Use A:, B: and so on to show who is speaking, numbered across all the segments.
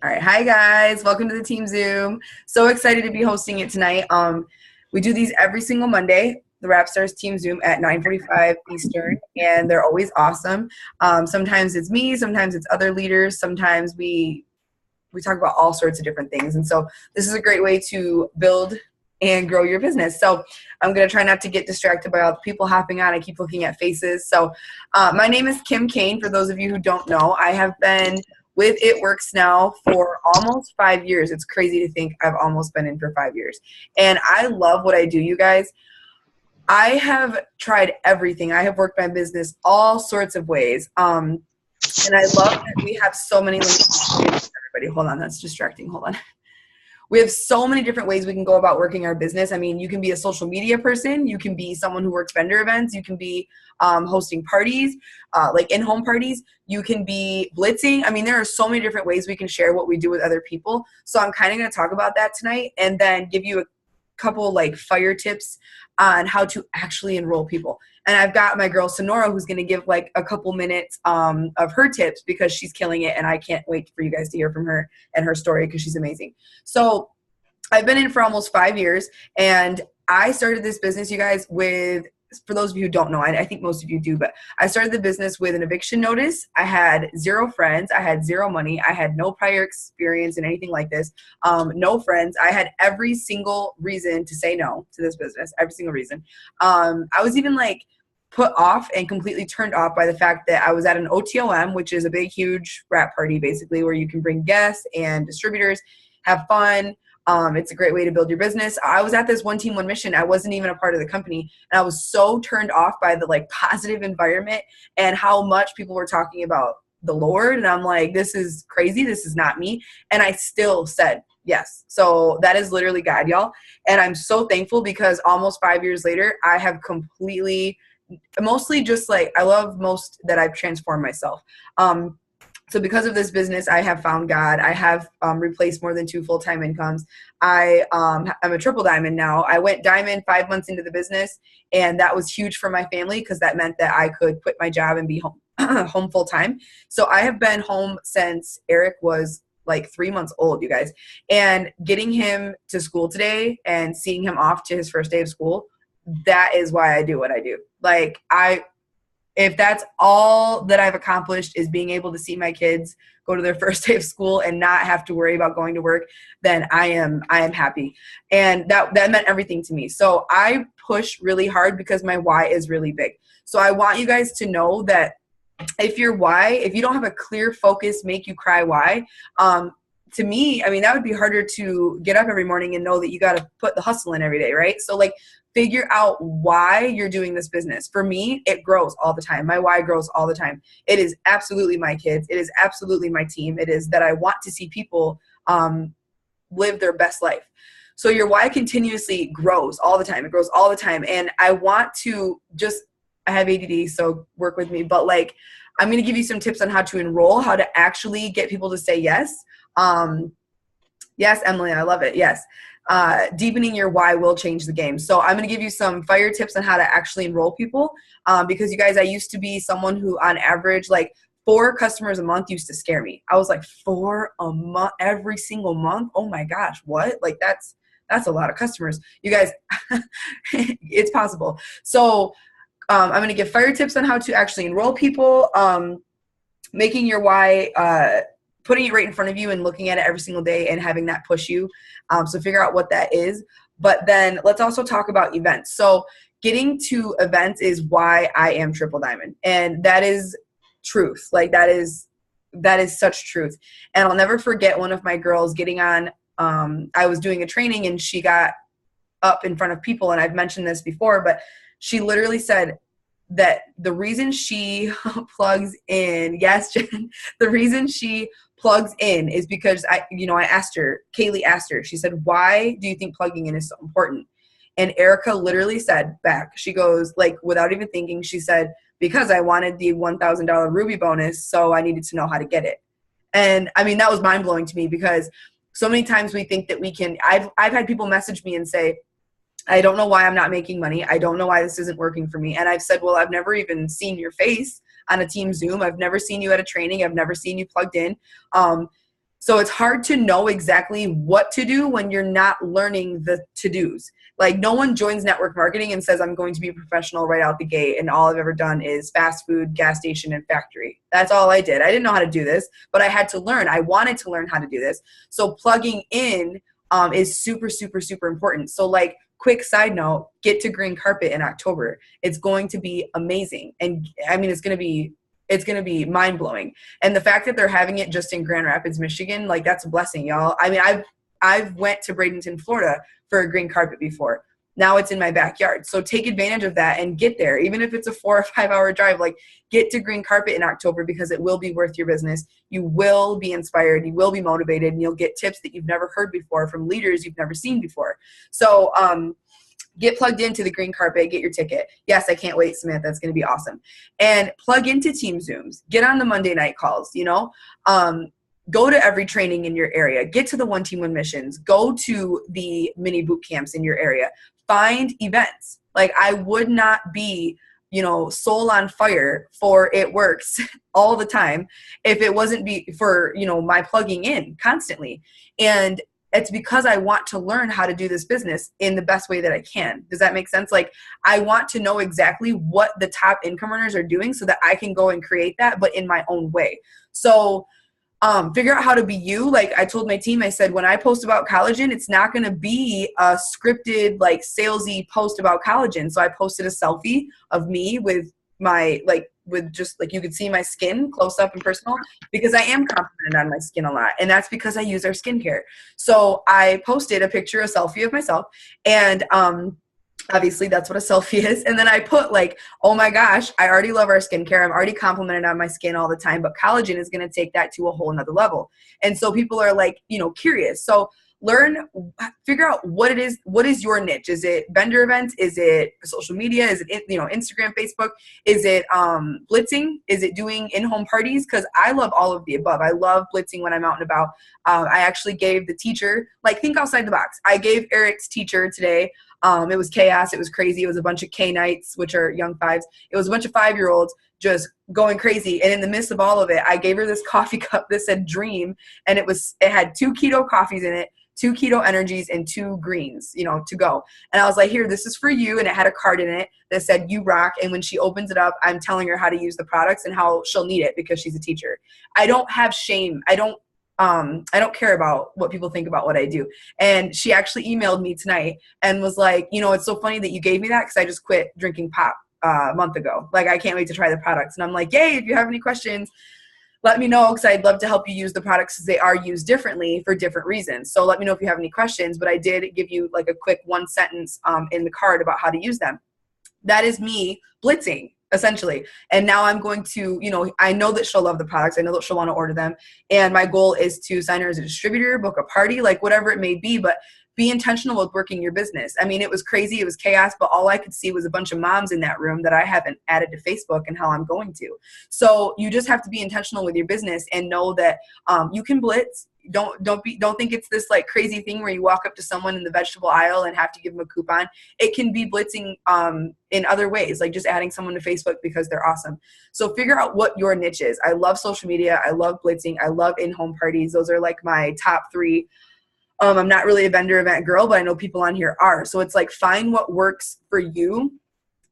A: All right. Hi, guys. Welcome to the Team Zoom. So excited to be hosting it tonight. We do these every single Monday, the Rap Stars Team Zoom at 9:45 Eastern, and they're always awesome. Sometimes it's me, sometimes it's other leaders, sometimes we talk about all sorts of different things. And so this is a great way to build and grow your business. So I'm going to try not to get distracted by all the people hopping on. I keep looking at faces. So my name is Kim Kane. For those of you who don't know, I have been with It Works now for almost 5 years. It's crazy to think I've almost been in for 5 years. And I love what I do, you guys. I have tried everything. I have worked my business all sorts of ways. And I love that we have so many limitations. Everybody, hold on. That's distracting. Hold on. We have so many different ways we can go about working our business. I mean, you can be a social media person. You can be someone who works vendor events. You can be hosting parties, like in-home parties. You can be blitzing. I mean, there are so many different ways we can share what we do with other people. So I'm kind of going to talk about that tonight and then give you a couple like fire tips on how to actually enroll people. And I've got my girl Sonora who's going to give like a couple minutes of her tips because she's killing it, and I can't wait for you guys to hear from her and her story because she's amazing. So I've been in for almost 5 years, and I started this business, you guys, with, for those of you who don't know, I think most of you do, but I started the business with an eviction notice. I had 0 friends. I had 0 money. I had no prior experience in anything like this. No friends. I had every single reason to say no to this business, every single reason. I was even like put off and completely turned off by the fact that I was at an OTOM, which is a big, huge rap party, basically, where you can bring guests and distributors, have fun. It's a great way to build your business. I was at this one team, one mission. I wasn't even a part of the company. And I was so turned off by the like positive environment and how much people were talking about the Lord. And I'm like, this is crazy. This is not me. And I still said yes. So that is literally God, y'all. And I'm so thankful because almost 5 years later, I have completely, mostly just like, I love most that I've transformed myself. So because of this business, I have found God. I have replaced more than 2 full-time incomes. I'm a triple diamond now. I went diamond 5 months into the business, and that was huge for my family because that meant that I could quit my job and be home, home full-time. So I have been home since Eric was like 3 months old, you guys. And getting him to school today and seeing him off to his first day of school, that is why I do what I do. Like if that's all that I've accomplished is being able to see my kids go to their first day of school and not have to worry about going to work, then I am happy. And that meant everything to me. So I push really hard because my why is really big. So I want you guys to know that if your why, if you don't have a clear focus, make you cry why, to me, I mean, that would be harder to get up every morning and know that you got to put the hustle in every day, right? So like figure out why you're doing this business. For me, it grows all the time. My why grows all the time. It is absolutely my kids. It is absolutely my team. It is that I want to see people live their best life. So your why continuously grows all the time. It grows all the time. And I want to just, I have ADD, so work with me. But like, I'm going to give you some tips on how to enroll, how to actually get people to say yes. Yes, Emily, I love it. Yes. Deepening your why will change the game. So I'm going to give you some fire tips on how to actually enroll people. Because you guys, I used to be someone who on average, like 4 customers a month used to scare me. I was like 4 a month, every single month. Oh my gosh, what? Like that's a lot of customers. You guys, it's possible. So I'm going to give fire tips on how to actually enroll people, making your why, putting it right in front of you and looking at it every single day and having that push you. So figure out what that is. But then let's also talk about events. So getting to events is why I am triple diamond. And that is truth. Like that is such truth. And I'll never forget one of my girls getting on, I was doing a training and she got up in front of people. And I've mentioned this before, but she literally said that the reason she plugs in, yes, Jen, the reason she plugs in is because I asked her, Kaylee asked her, she said, why do you think plugging in is so important? And Erica literally said back, she goes, like, without even thinking, she said, because I wanted the $1,000 Ruby bonus, so I needed to know how to get it. And I mean, that was mind blowing to me because so many times we think that we can, I've had people message me and say, I don't know why I'm not making money. I don't know why this isn't working for me. And I've said, well, I've never even seen your face on a team Zoom. I've never seen you at a training. I've never seen you plugged in. So it's hard to know exactly what to do when you're not learning the to-dos. Like no one joins network marketing and says, I'm going to be a professional right out the gate. And all I've ever done is fast food, gas station, and factory. That's all I did. I didn't know how to do this, but I had to learn. I wanted to learn how to do this. So plugging in is super, super, super important. So like quick side note, get to green carpet in October. It's going to be amazing. And I mean, it's going to be mind-blowing. And the fact that they're having it just in Grand Rapids, Michigan, like that's a blessing, y'all. I mean, I've went to Bradenton, Florida for a green carpet before. Now it's in my backyard. So take advantage of that and get there. Even if it's a 4 or 5 hour drive, like get to green carpet in October because it will be worth your business. You will be inspired. You will be motivated, and you'll get tips that you've never heard before from leaders you've never seen before. So, get plugged into the green carpet, get your ticket. Yes, I can't wait, Smith. That's going to be awesome. And plug into Team Zooms. Get on the Monday night calls, you know. Go to every training in your area. Get to the One Team One missions. Go to the mini boot camps in your area. Find events. Like I would not be, you know, soul on fire for It Works all the time if it wasn't for, you know, my plugging in constantly. And it's because I want to learn how to do this business in the best way that I can. Does that make sense? Like I want to know exactly what the top income earners are doing so that I can go and create that, but in my own way. So figure out how to be you. Like I told my team, I said, when I post about collagen, it's not going to be a scripted, like salesy post about collagen. So I posted a selfie of me with my, like, with just like, you could see my skin close up and personal because I am confident on my skin a lot. And that's because I use our skincare. So I posted a picture, a selfie of myself. And, obviously that's what a selfie is. And then I put like, oh my gosh, I already love our skincare. I'm already complimented on my skin all the time, but collagen is going to take that to a whole nother level. And so people are like, you know, curious. So figure out what it is. What is your niche? Is it vendor events? Is it social media? Is it, you know, Instagram, Facebook? Is it blitzing? Is it doing in-home parties? Because I love all of the above. I love blitzing when I'm out and about. I actually gave the teacher, like, think outside the box. I gave Eric's teacher today. It was chaos. It was crazy. It was a bunch of K-nights, which are young fives. It was a bunch of 5-year-olds just going crazy. And in the midst of all of it, I gave her this coffee cup that said Dream. And it had 2 keto coffees in it, 2 keto energies, and 2 greens, you know, to go. And I was like, here, this is for you. And it had a card in it that said, you rock. And when she opens it up, I'm telling her how to use the products and how she'll need it because she's a teacher. I don't have shame. I don't care about what people think about what I do. And she actually emailed me tonight and was like, you know, it's so funny that you gave me that because I just quit drinking pop a month ago. Like, I can't wait to try the products. And I'm like, yay, if you have any questions, let me know because I'd love to help you use the products because they are used differently for different reasons. So let me know if you have any questions. But I did give you like a quick 1 sentence in the card about how to use them. That is me blitzing, essentially. And now I'm going to, you know, I know that she'll love the products. I know that she'll want to order them. And my goal is to sign her as a distributor, book a party, like whatever it may be, but be intentional with working your business. I mean, it was crazy. It was chaos, but all I could see was a bunch of moms in that room that I haven't added to Facebook and how I'm going to. So you just have to be intentional with your business and know that you can blitz. Don't think it's this like crazy thing where you walk up to someone in the vegetable aisle and have to give them a coupon. It can be blitzing in other ways, like just adding someone to Facebook because they're awesome. So figure out what your niche is. I love social media. I love blitzing. I love in-home parties. Those are like my top 3. I'm not really a vendor event girl, but I know people on here are. So it's like, find what works for you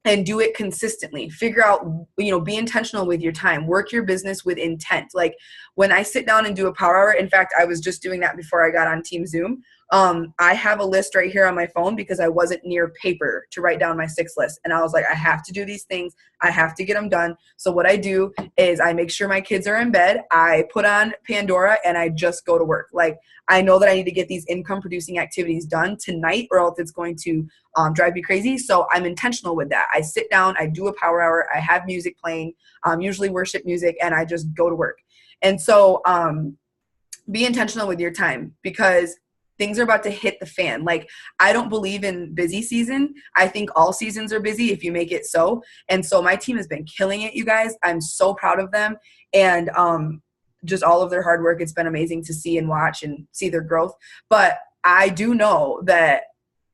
A: and do it consistently. Figure out, you know, be intentional with your time. Work your business with intent. Like when I sit down and do a power hour, in fact, I was just doing that before I got on Team Zoom. I have a list right here on my phone because I wasn't near paper to write down my 6 lists. And I was like, I have to do these things. I have to get them done. So what I do is I make sure my kids are in bed. I put on Pandora and I just go to work. Like I know that I need to get these income producing activities done tonight or else it's going to drive me crazy. So I'm intentional with that. I sit down, I do a power hour, I have music playing, usually worship music, and I just go to work. And so be intentional with your time because things are about to hit the fan. Like, I don't believe in busy season. I think all seasons are busy if you make it so. And so my team has been killing it, you guys. I'm so proud of them. And just all of their hard work. It's been amazing to see and watch and see their growth. But I do know that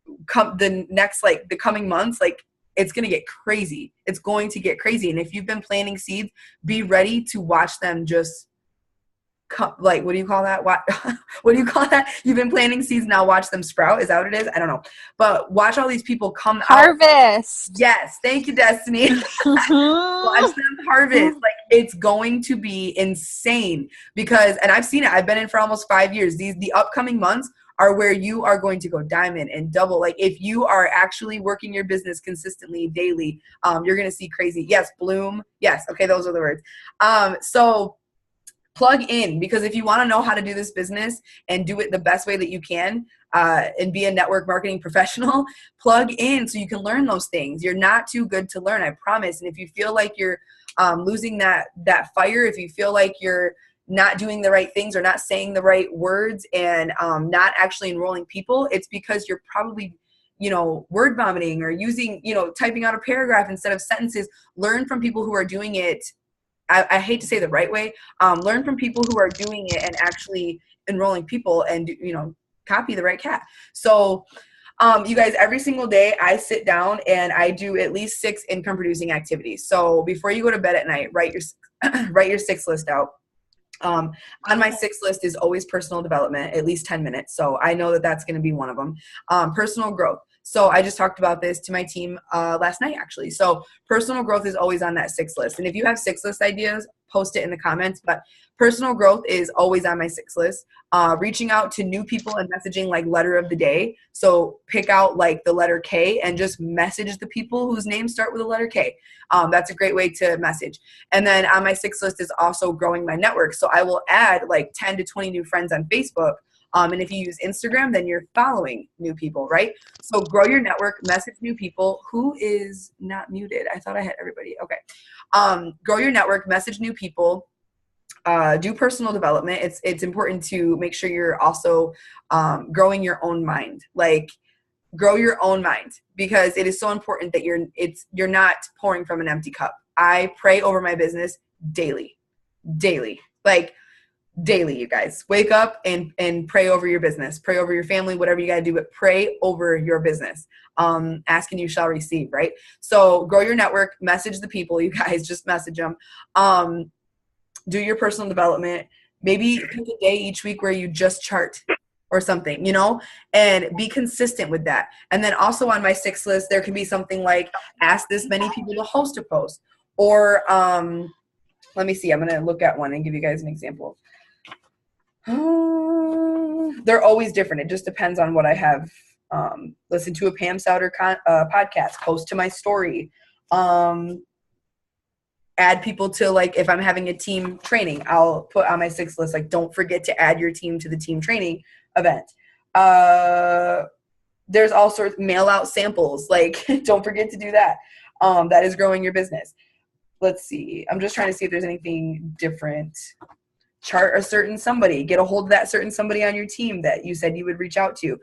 A: the coming months, like, it's going to get crazy. It's going to get crazy. And if you've been planting seeds, be ready to watch them just like, what do you call that? What do you call that? You've been planting seeds, now watch them sprout. Is that what it is? I don't know. But watch all these people come out.
B: Harvest.
A: Yes. Thank you, Destiny. Watch them harvest. Like, it's going to be insane because, and I've seen it. I've been in for almost 5 years. The upcoming months are where you are going to go diamond and double. Like, if you are actually working your business consistently daily, you're going to see crazy. Yes. Bloom. Yes. Okay. Those are the words. So plug in, because if you want to know how to do this business and do it the best way that you can, and be a network marketing professional, plug in so you can learn those things. You're not too good to learn, I promise. And if you feel like you're losing that fire, if you feel like you're not doing the right things or not saying the right words and not actually enrolling people, it's because you're probably, word vomiting or using, typing out a paragraph instead of sentences. Learn from people who are doing it. I hate to say the right way. Learn from people who are doing it and actually enrolling people, and copy the right cat. So you guys, every single day I sit down and I do at least 6 income producing activities. So before you go to bed at night, write your 6 list out. On my 6 list is always personal development, at least 10 minutes. So I know that that's going to be one of them. Personal growth. So I just talked about this to my team last night, actually. So personal growth is always on that 6 list. And if you have 6 list ideas, post it in the comments. But personal growth is always on my 6 list. Reaching out to new people and messaging like letter of the day. So pick out like the letter K and just message the people whose names start with the letter K. That's a great way to message. And then on my 6 list is also growing my network. So I will add like 10 to 20 new friends on Facebook. And if you use Instagram, then you're following new people, right? So grow your network, message new people. Who is not muted? I thought I had everybody. Okay. Grow your network, message new people, do personal development. It's important to make sure you're also growing your own mind. Like, grow your own mind, because it is so important that you're not pouring from an empty cup. I pray over my business daily, like daily. You guys wake up and pray over your business, pray over your family, whatever you got to do, but pray over your business. Ask and you shall receive, right? So grow your network, message the people, you guys, just message them. Do your personal development. Maybe pick a day each week where you just chart or something, and be consistent with that. And then also on my 6 list, there can be something like ask this many people to host a post, or let me see, I'm going to look at one and give you guys an example. They're always different. It just depends on what I have. Listen to a Pam Souter podcast, post to my story, add people to, like, if I'm having a team training, I'll put on my 6 list, like, don't forget to add your team to the team training event. There's all sorts, mail out samples, like, don't forget to do that. That is growing your business. Let's see. I'm just trying to see if there's anything different. Chart a certain somebody, get a hold of that certain somebody on your team that you said you would reach out to.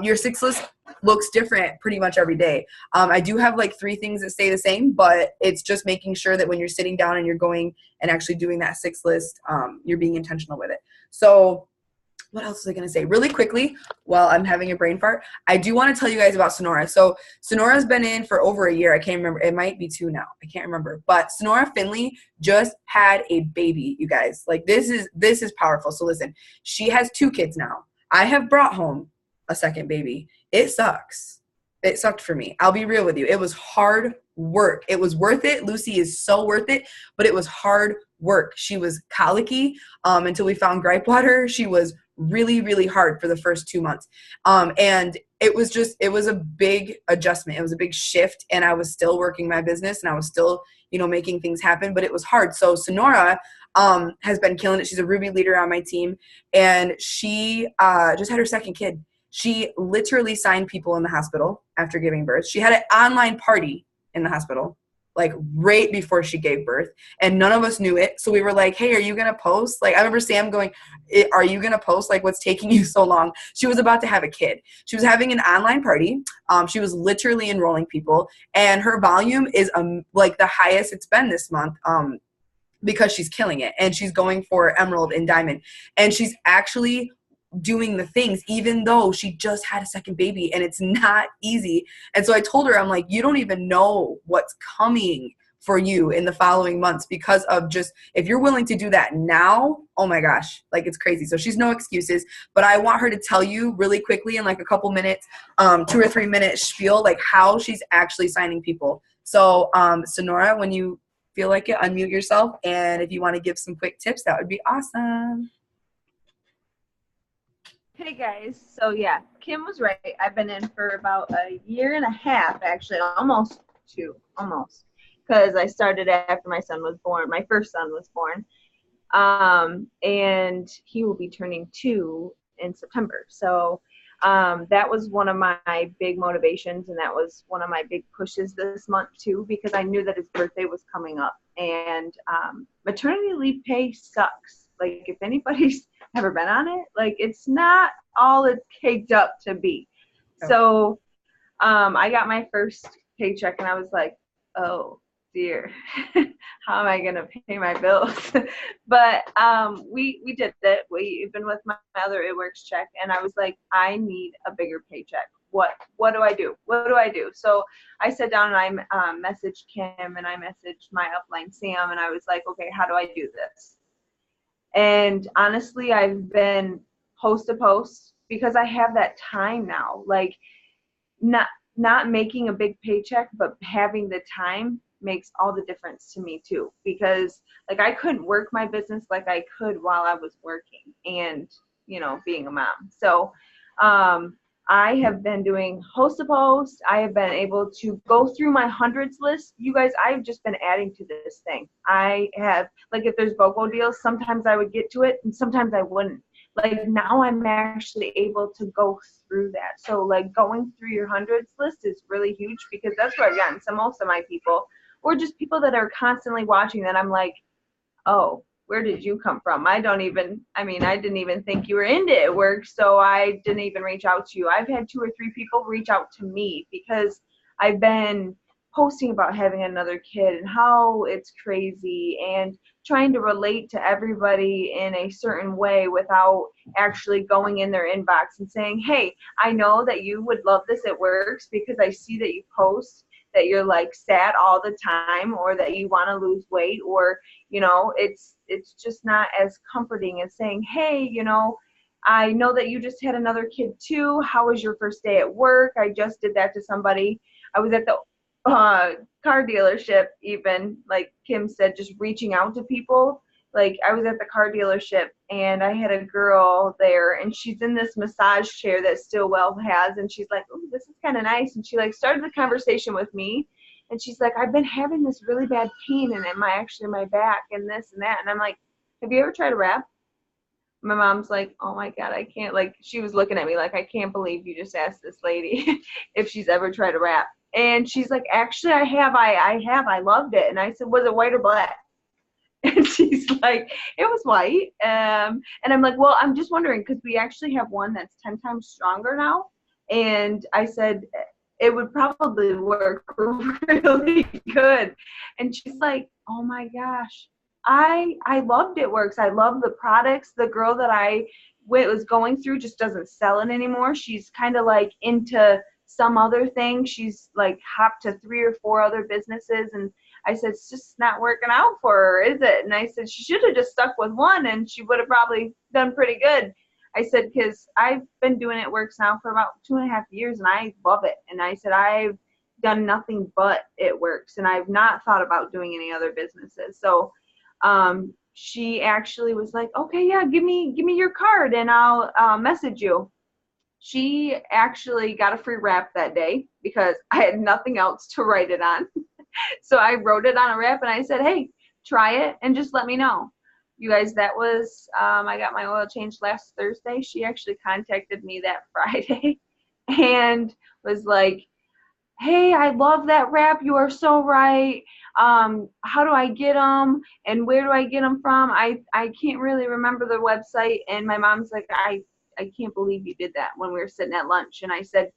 A: Your 6 list looks different pretty much every day. I do have like 3 things that stay the same, but it's just making sure that when you're sitting down and you're going and actually doing that 6 list, you're being intentional with it. So what else was I going to say? Really quickly, while I'm having a brain fart, I do want to tell you guys about Sonora. So Sonora's been in for over a year. I can't remember. It might be 2 now. I can't remember. But Sonora Finley just had a baby, you guys. Like, this is powerful. So listen, she has 2 kids now. I have brought home a second baby. It sucks. It sucked for me. I'll be real with you. It was hard work. It was worth it. Lucy is so worth it, but it was hard work. She was colicky until we found gripe water. She was really, really hard for the first 2 months. And it was a big adjustment. It was a big shift, and I was still working my business and I was still, making things happen, but it was hard. So Sonora has been killing it. She's a Ruby leader on my team, and she just had her second kid. She literally signed people in the hospital after giving birth. She had an online party in the hospital, like right before she gave birth, and none of us knew it. So we were like, hey, are you going to post? Like, I remember Sam going, are you going to post? Like, what's taking you so long? She was about to have a kid. She was having an online party. She was literally enrolling people, and her volume is like the highest it's been this month. Because she's killing it, and she's going for Emerald and Diamond, and she's actually doing the things even though she just had a second baby, and it's not easy. And so I told her, I'm like, you don't even know what's coming for you in the following months because of just, if you're willing to do that now, oh my gosh, like it's crazy. So she's no excuses, but I want her to tell you really quickly in like a couple minutes, 2 or 3 minute spiel, like how she's actually signing people. So Sonora, when you feel like it, unmute yourself. And if you want to give some quick tips, that would be awesome.
B: Hey guys, so yeah, Kim was right. I've been in for about a year and a half, actually, almost 2, because I started after my son was born. My first son was born, and he will be turning 2 in September. So that was one of my big motivations, and that was one of my big pushes this month too, because I knew that his birthday was coming up, and maternity leave pay sucks. Like, if anybody's ever been on it, like, it's not all it's caked up to be. So I got my first paycheck and I was like, oh dear, how am I gonna pay my bills? But we did it. Even with my other It Works check, and I was like, I need a bigger paycheck. What do I do? What do I do? So I sat down and I messaged Kim and I messaged my upline Sam, and I was like, okay, how do I do this? And honestly, I've been post to post because I have that time now. Like, not making a big paycheck, but having the time makes all the difference to me too. Because like, I couldn't work my business like I could while I was working and, you know, being a mom. So I have been doing host to post. I have been able to go through my hundreds list. You guys, I've just been adding to this thing. I have, like, if there's BOGO deals, sometimes I would get to it and sometimes I wouldn't. Like, now I'm actually able to go through that. So like, going through your hundreds list is really huge, because that's where I've gotten most of my people, or just people that are constantly watching that I'm like, oh, where did you come from? I didn't even think you were into It Works, so I didn't even reach out to you. I've had 2 or 3 people reach out to me because I've been posting about having another kid and how it's crazy, and trying to relate to everybody in a certain way without actually going in their inbox and saying, hey, I know that you would love this It Works because I see that you post that you're like sad all the time, or that you want to lose weight, or, you know, it's just not as comforting as saying, hey, you know, I know that you just had another kid too. How was your first day at work? I just did that to somebody. I was at the car dealership, even, like Kim said, just reaching out to people. Like, I was at the car dealership and I had a girl there, and she's in this massage chair that Stillwell has, and she's like, oh, this is kind of nice. And she like started the conversation with me, and she's like, I've been having this really bad pain and my back and this and that. And I'm like, have you ever tried to wrap? My mom's like, oh my God, I can't, like, she was looking at me like, I can't believe you just asked this lady if she's ever tried to wrap. And she's like, actually, I have, I loved it. And I said, was it white or black? And she's like, it was white. And I'm like, well, I'm just wondering, because we actually have one that's 10 times stronger now. And I said, it would probably work really good. And she's like, oh my gosh, I loved It Works. I love the products. The girl that I was going through just doesn't sell it anymore. She's kind of like into some other thing. She's like hopped to 3 or 4 other businesses, and I said, it's just not working out for her, is it? And I said, she should have just stuck with one and she would have probably done pretty good. I said, because I've been doing It Works now for about 2.5 years and I love it. And I said, I've done nothing but It Works, and I've not thought about doing any other businesses. So she actually was like, okay, yeah, give me your card and I'll message you. She actually got a free wrap that day because I had nothing else to write it on. So I wrote it on a wrap and I said, hey, try it and just let me know. You guys, that was, I got my oil changed last Thursday. She actually contacted me that Friday and was like, hey, I love that wrap. You are so right. How do I get them? And where do I get them from? I can't really remember the website. And my mom's like, I can't believe you did that, when we were sitting at lunch. And I said,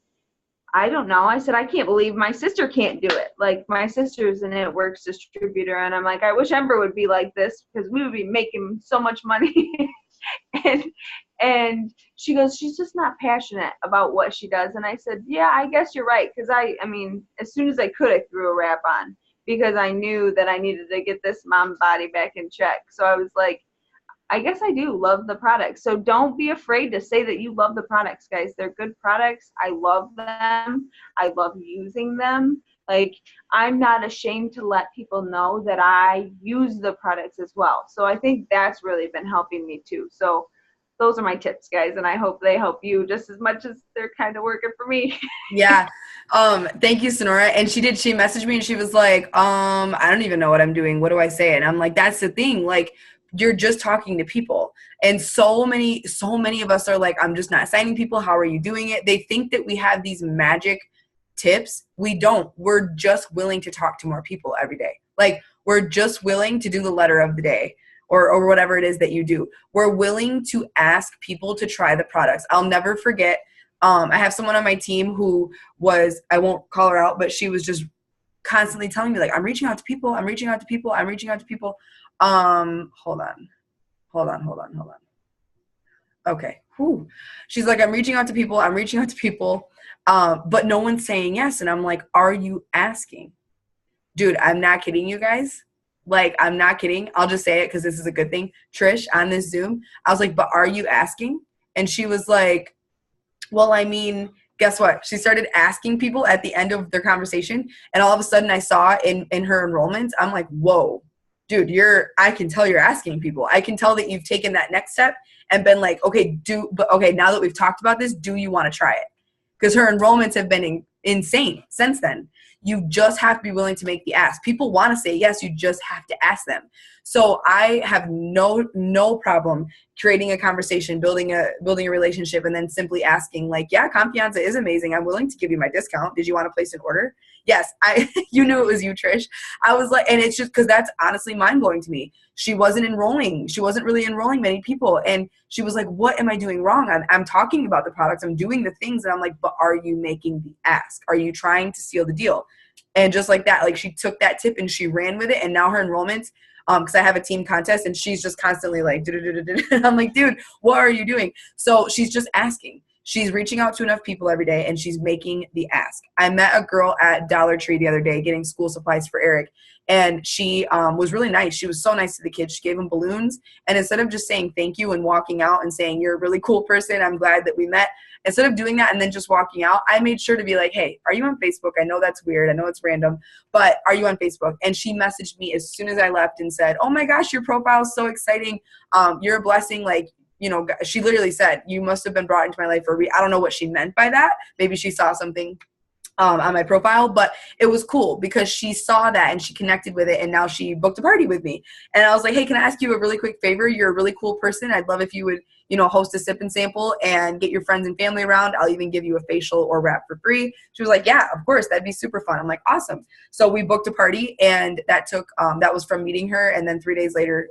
B: I don't know. I said, I can't believe my sister can't do it. Like, my sister's an It Works distributor. And I'm like, I wish Ember would be like this, because we would be making so much money. and she goes, she's just not passionate about what she does. And I said, yeah, I guess you're right. Because I mean, as soon as I could, I threw a wrap on, because I knew that I needed to get this mom body back in check. So I was like, I guess I do love the products. So don't be afraid to say that you love the products, guys. They're good products. I love them. I love using them. Like, I'm not ashamed to let people know that I use the products as well. So I think that's really been helping me too. So those are my tips, guys, and I hope they help you just as much as they're kind of working for me.
A: Yeah. Thank you, Sonora. And she messaged me and she was like, I don't even know what I'm doing. What do I say? And I'm like, that's the thing. Like, you're just talking to people. And so many of us are like, I'm just not signing people. How are you doing it? They think that we have these magic tips. We don't. We're just willing to talk to more people every day. Like, we're just willing to do the letter of the day or whatever it is that you do. We're willing to ask people to try the products. I'll never forget. I have someone on my team who was, I won't call her out, but she was just constantly telling me, like, I'm reaching out to people. I'm reaching out to people. I'm reaching out to people. Hold on. Okay. Whew. She's like, I'm reaching out to people. I'm reaching out to people. But no one's saying yes. And I'm like, are you asking? Dude, I'm not kidding you guys. Like, I'm not kidding. I'll just say it because this is a good thing. Trish, on this Zoom, I was like, but are you asking? And she was like, well, I mean, guess what? She started asking people at the end of their conversation. And all of a sudden I saw in her enrollments, I'm like, whoa, dude, I can tell you're asking people. I can tell that you've taken that next step and been like, okay, now that we've talked about this, do you want to try it? Because her enrollments have been insane since then. You just have to be willing to make the ask. People want to say yes, you just have to ask them. So I have no problem creating a conversation, building a relationship, and then simply asking, like, yeah, Confianza is amazing. I'm willing to give you my discount. Did you want to place an order? Yes, you knew it was you, Trish. I was like, and it's just because that's honestly mind-blowing to me. She wasn't really enrolling many people. And she was like, what am I doing wrong? I'm talking about the products. I'm doing the things. And I'm like, but are you making the ask? Are you trying to seal the deal? And just like that, like, she took that tip and she ran with it. And now her enrollments, because I have a team contest and she's just constantly like, I'm like, dude, what are you doing? So she's just asking. She's reaching out to enough people every day and she's making the ask. I met a girl at Dollar Tree the other day getting school supplies for Eric. And she was really nice. She was so nice to the kids. She gave them balloons. And instead of just saying thank you and walking out and saying, you're a really cool person, I'm glad that we met, instead of doing that and then just walking out, I made sure to be like, hey, are you on Facebook? I know that's weird. I know it's random, but are you on Facebook? And she messaged me as soon as I left and said, oh my gosh, your profile is so exciting. You're a blessing. Like, you know, she literally said, you must have been brought into my life for a reason. I don't know what she meant by that. Maybe she saw something on my profile, but it was cool because she saw that and she connected with it, and now she booked a party with me. And I was like, hey, can I ask you a really quick favor? You're a really cool person. I'd love if you would, you know, host a sip and sample and get your friends and family around. I'll even give you a facial or wrap for free. She was like, yeah, of course, that'd be super fun. I'm like, awesome. So we booked a party, and that was from meeting her, and then 3 days later,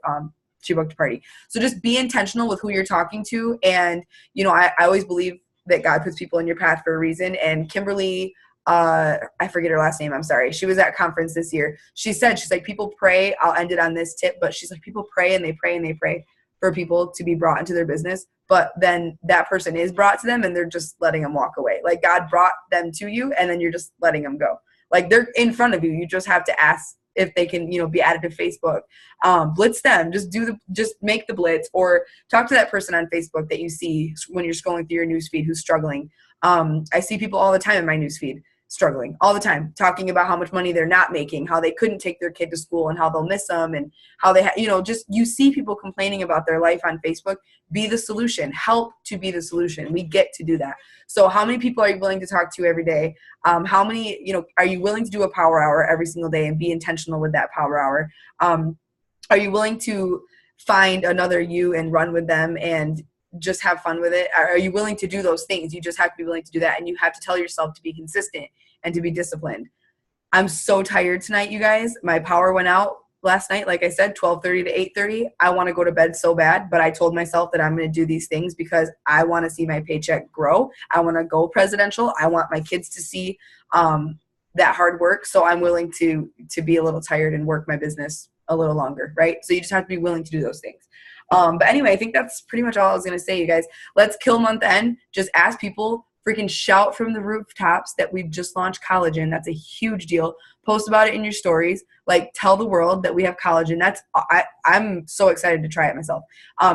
A: she booked a party. So just be intentional with who you're talking to. And, you know, I always believe that God puts people in your path for a reason. And Kimberly, I forget her last name, I'm sorry. She was at conference this year. She's like, people pray, I'll end it on this tip, but she's like, people pray and they pray and they pray for people to be brought into their business. But then that person is brought to them and they're just letting them walk away. Like, God brought them to you and then you're just letting them go. Like, they're in front of you. You just have to ask if they can, you know, be added to Facebook. Blitz them. Just make the blitz, or talk to that person on Facebook that you see when you're scrolling through your newsfeed who's struggling. I see people all the time in my newsfeed struggling all the time, talking about how much money they're not making, how they couldn't take their kid to school and how they'll miss them, and how they you see people complaining about their life on Facebook. Be the solution. Help to be the solution. We get to do that. So how many people are you willing to talk to every day? How many, are you willing to do a power hour every single day and be intentional with that power hour? Are you willing to find another you and run with them and just have fun with it? Are you willing to do those things? You just have to be willing to do that, and you have to tell yourself to be consistent and to be disciplined. I'm so tired tonight, you guys. My power went out last night, like I said, 12:30 to 8:30. I want to go to bed so bad, but I told myself that I'm going to do these things because I want to see my paycheck grow. I want to go presidential. I want my kids to see that hard work. So I'm willing to be a little tired and work my business a little longer, right? So you just have to be willing to do those things. But anyway, I think that's pretty much all I was going to say, you guys. Let's kill month end. Just ask people freaking shout from the rooftops that we've just launched collagen. That's a huge deal. Post about it in your stories. Like, tell the world that we have collagen. I'm so excited to try it myself.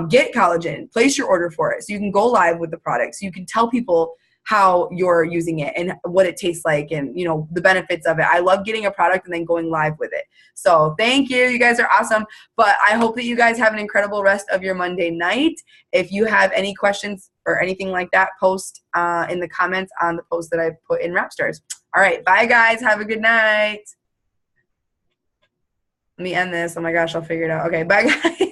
A: Get collagen. Place your order for it so you can go live with the product. So you can tell people how you're using it and what it tastes like and, you know, the benefits of it. I love getting a product and then going live with it. So thank you. You guys are awesome. But I hope that you guys have an incredible rest of your Monday night. If you have any questions or anything like that, post in the comments on the post that I put in Rapstars. All right. Bye, guys. Have a good night. Let me end this. Oh, my gosh. I'll figure it out. Okay. Bye, guys.